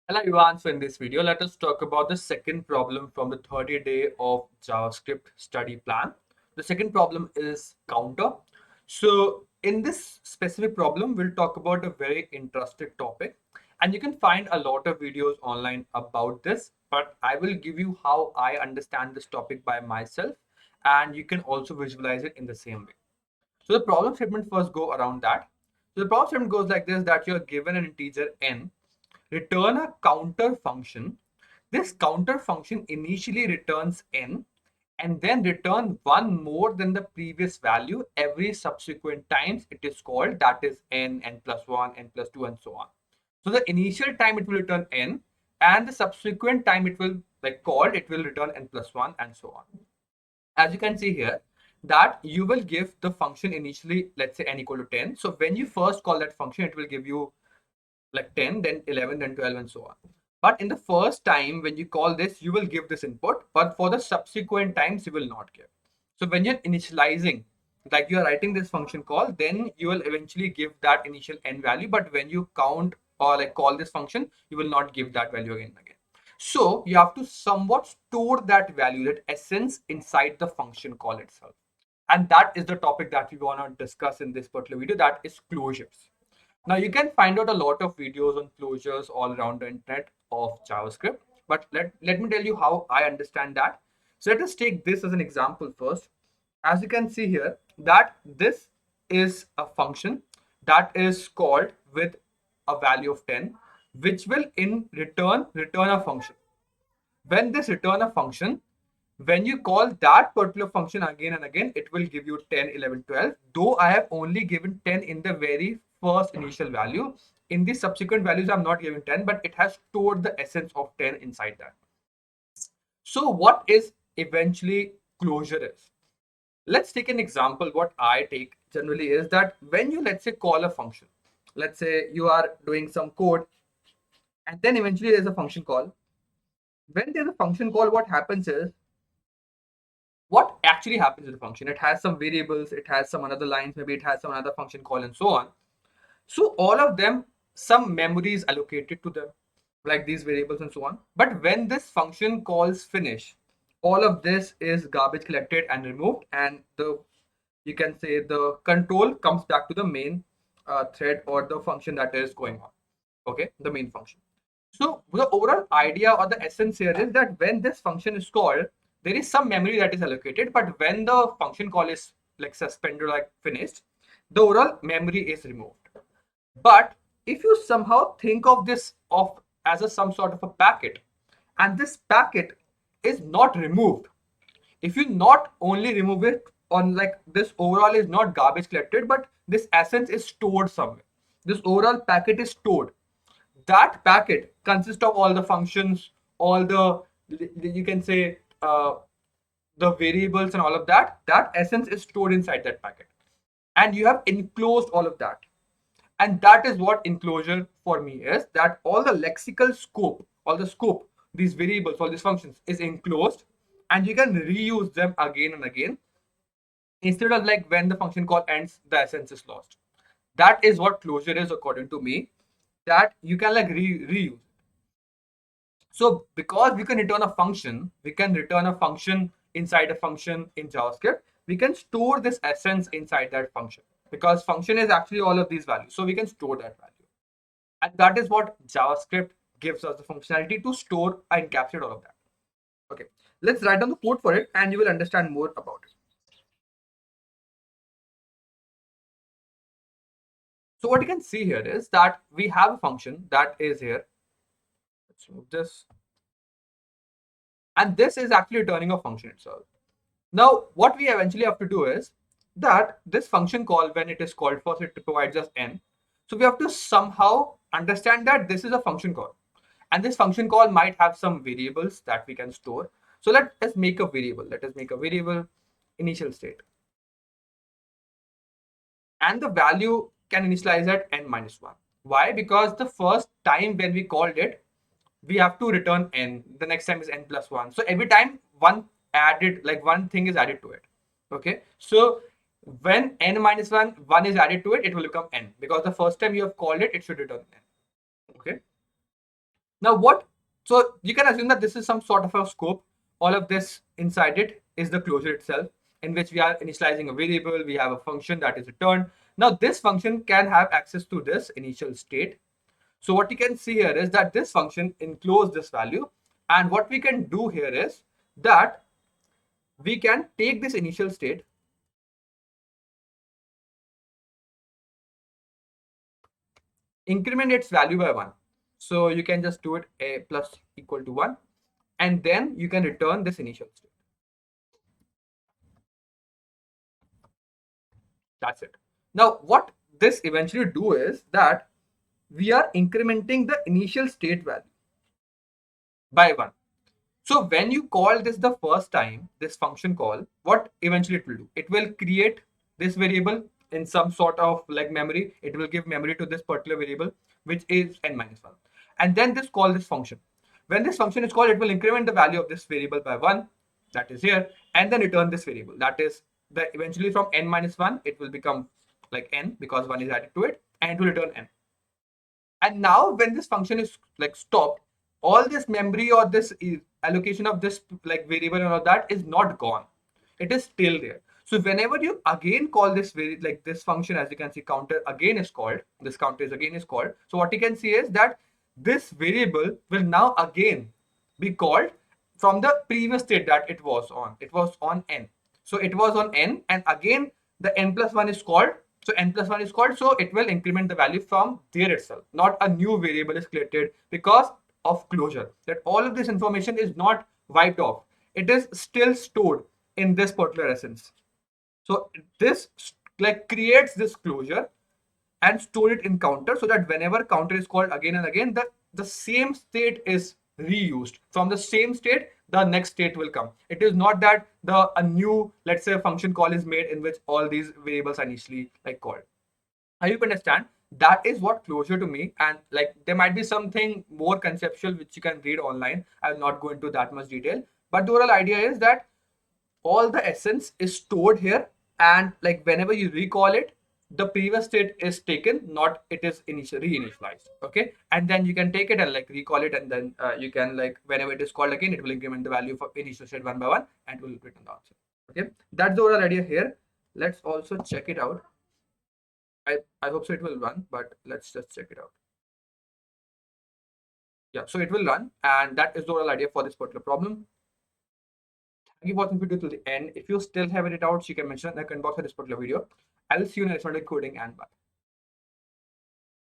Hello everyone, so in this video, let us talk about the second problem from the 30 day of JavaScript study plan. The second problem is counter. So in this specific problem, we'll talk about a very interesting topic and you can find a lot of videos online about this, but I will give you how I understand this topic by myself and you can also visualize it in the same way. So the problem statement first go around that. So the problem statement goes like this, that you're given an integer n, return a counter function. This counter function initially returns n and then return one more than the previous value every subsequent times it is called, that is n plus 1, n plus 2 and so on. So the initial time it will return n and the subsequent time it will called, it will return n plus 1 and so on. As you can see here, that you will give the function initially, let's say n equal to 10. So when you first call that function, it will give you like 10, then 11, then 12 and so on. But in the first time when you call this, you will give this input, but for the subsequent times you will not give. So when you're initializing, like you're writing this function call, then you will eventually give that initial n value, but when you count or like call this function, you will not give that value again and again. So you have to somewhat store that value, that essence, inside the function call itself. And that is the topic that we want to discuss in this particular video, that is closures. Now you can find out a lot of videos on closures all around the internet of JavaScript, but let me tell you how I understand that. So let us take this as an example first. As you can see here, that this is a function that is called with a value of 10, which will in return a function. When this return a function, when you call that particular function again and again, it will give you 10, 11, 12. Though I have only given 10 in the very first initial value, in the subsequent values I'm not giving 10, but it has stored the essence of 10 inside that. So what is eventually closure is? Let's take an example. What I take generally is that when you, let's say, call a function, let's say you are doing some code and then eventually there's a function call. When there's a function call, what happens is, what actually happens with the function, it has some variables, it has some another lines, maybe it has some another function call and so on. So all of them, some memory is allocated to them, like these variables and so on. But when this function calls finish, all of this is garbage collected and removed, and the, you can say, the control comes back to the main thread or the function that is going on. Okay, the main function. So the overall idea or the essence here is that when this function is called, there is some memory that is allocated, but when the function call is like suspended, like finished, the overall memory is removed. But if you somehow think of this of as a some sort of a packet, and this packet is not removed, if you not only remove it on, like, this overall is not garbage collected, but this essence is stored somewhere, this overall packet is stored. That packet consists of all the functions, all the, you can say, the variables and all of that. That essence is stored inside that packet, and you have enclosed all of that. And that is what enclosure for me is, that all the lexical scope, all the scope, these variables, all these functions is enclosed, and you can reuse them again and again, instead of like when the function call ends, the essence is lost. That is what closure is according to me, that you can like reuse. So because we can return a function, we can return a function inside a function in JavaScript. We can store this essence inside that function, because function is actually all of these values. So we can store that value. And that is what JavaScript gives us the functionality to store and encapsulate all of that. Okay, let's write down the code for it and you will understand more about it. So what you can see here is that we have a function that is here. Let's move this. And this is actually returning a function itself. Now, what we eventually have to do is that this function call, when it is called first, it provides us n. So we have to somehow understand that this is a function call. And this function call might have some variables that we can store. So let us make a variable. Let us make a variable initial state. And the value can initialize at n minus 1. Why? Because the first time when we called it, we have to return n. The next time is n plus 1. So every time one added, like one thing is added to it. Okay. So when n minus 1 is added to it, it will become n, because the first time you have called it, it should return n. Okay. Now what, so you can assume that this is some sort of a scope. All of this inside it is the closure itself, in which we are initializing a variable, we have a function that is returned. Now this function can have access to this initial state. So what you can see here is that this function encloses this value, and what we can do here is that we can take this initial state, increment its value by 1. So you can just do it a plus equal to 1, and then you can return this initial state. That's it. Now what this eventually do is that we are incrementing the initial state value by 1. So when you call this the first time, this function call, what eventually it will do? It will create this variable in some sort of like memory. It will give memory to this particular variable, which is n minus 1. And then this call this function. When this function is called, it will increment the value of this variable by 1, that is here, and then return this variable. That is the eventually from n minus 1, it will become like n because 1 is added to it, and it will return n. And now when this function is like stopped, all this memory or this allocation of this like variable and all that is not gone. It is still there. So whenever you again call this like this function, as you can see, counter again is called, this counter is again is called. So what you can see is that this variable will now again be called from the previous state that it was on. It was on n. So it was on n, and again the n plus 1 is called. So n plus 1 is called, so it will increment the value from there itself. Not a new variable is created because of closure. That all of this information is not wiped off. It is still stored in this particular essence. So this like creates this closure and store it in counter, so that whenever counter is called again and again, the same state is reused. From the same state, the next state will come. It is not that a new, let's say, function call is made in which all these variables are initially like called. I hope you understand. That is what closure to me, and like there might be something more conceptual which you can read online. I will not go into that much detail, but the overall idea is that all the essence is stored here, and like whenever you recall it, the previous state is taken, not it is reinitialized. Okay, and then you can take it and like recall it, and then you can like whenever it is called again, it will increment the value for initial state one by one, and it will return the answer. Okay, that's the overall idea here. Let's also check it out. I hope so it will run, but let's just check it out. Yeah, so it will run, and that is the overall idea for this particular problem. Thank you for watching the video till the end. If you still have any doubts, you can mention in the comment box for this particular video. I will see you in the next one coding, and bye.